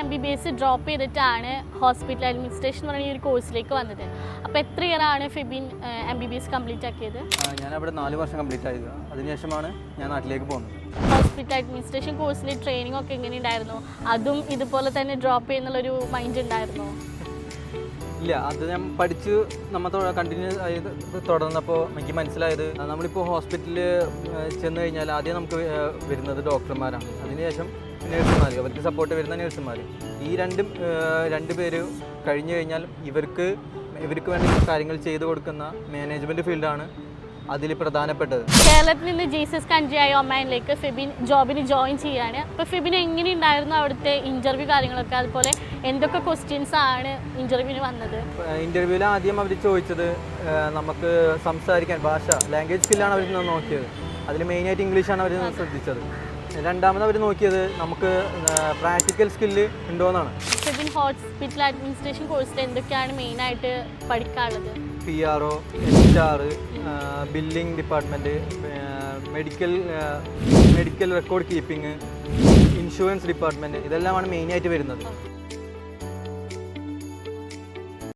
MBBS drop ചെയ്തിട്ടാണ് hospital administration എന്ന് പറയുന്ന ഈ ഒരു കോഴ്സിലേക്ക് വന്നത്. അപ്പോൾ എത്ര ഇയറാണ് ഫെബിൻ MBBS കംപ്ലീറ്റ് ആക്കിയത്? ഞാൻ അവിടെ 4 വർഷം കംപ്ലീറ്റ് ആയത്. അതിനുശേഷമാണ് ഞാൻ നാട്ടിലേക്ക് പോകുന്നത്. ഹോസ്പിറ്റൽ അഡ്മിനിസ്ട്രേഷൻ കോഴ്സിൽ ട്രെയിനിങ് ഒക്കെ എങ്ങനെ ഉണ്ടായിരുന്നു? അതും ഇതുപോലെ തന്നെ ഡ്രോപ്പ് ചെയ്യുന്നുള്ളൊരു മൈൻഡ് ഉണ്ടായിരുന്നോ? ഇല്ല, അത് ഞാൻ പഠിച്ച് നമ്മൾ കണ്ടിന്യൂ ആയത് തുടർന്നപ്പോൾ എനിക്ക് മനസ്സിലായത് നമ്മളിപ്പോൾ ഹോസ്പിറ്റലിൽ ചെന്ന് കഴിഞ്ഞാൽ ആദ്യം നമുക്ക് വരുന്നത് ഡോക്ടർമാരാണ്, അതിനുശേഷം നഴ്സുമാർ, അവർക്ക് സപ്പോർട്ട് വരുന്ന നഴ്സുമാർ. ഈ രണ്ട് പേര് കഴിഞ്ഞു കഴിഞ്ഞാൽ ഇവർക്ക് വേണ്ട കാര്യങ്ങൾ ചെയ്തു കൊടുക്കുന്ന മാനേജ്മെൻറ്റ് ഫീൽഡാണ് അതിൽ പ്രധാനപ്പെട്ടത്. കേരളത്തിൽ നിന്ന് ജീസസ് കൺട്രിയായ ഒമാനിലേക്ക് ഫെബിൻ ജോബിന് ജോയിൻ ചെയ്യാണ്. അപ്പോൾ ഫെബിന് എങ്ങനെയുണ്ടായിരുന്നു അവിടുത്തെ ഇൻ്റർവ്യൂ കാര്യങ്ങളൊക്കെ, അതുപോലെ എന്തൊക്കെ ക്വസ്റ്റ്യൻസ് ആണ് ഇൻ്റർവ്യൂവിന് വന്നത്? ഇൻ്റർവ്യൂവിൽ ആദ്യം അവർ ചോദിച്ചത് നമുക്ക് സംസാരിക്കാൻ ലാംഗ്വേജ് സ്കില്ലാണ് അവർ നോക്കിയത്. അതിൽ മെയിനായിട്ട് ഇംഗ്ലീഷാണ് അവർ ശ്രദ്ധിച്ചത്. രണ്ടാമത് അവർ നോക്കിയത് നമുക്ക് പ്രാക്ടിക്കൽ സ്കില്ല് ഉണ്ടോയെന്നാണ്. ഫെബിൻ ഹോസ്പിറ്റൽ അഡ്മിനിസ്ട്രേഷൻ കോഴ്സിൽ എന്തൊക്കെയാണ് മെയിനായിട്ട് പഠിക്കാനുള്ളത്? PRO, HR, billing department, medical record keeping, insurance department, ഇതെല്ലാമാണ് മെയിനായിട്ട് വരുന്നത്.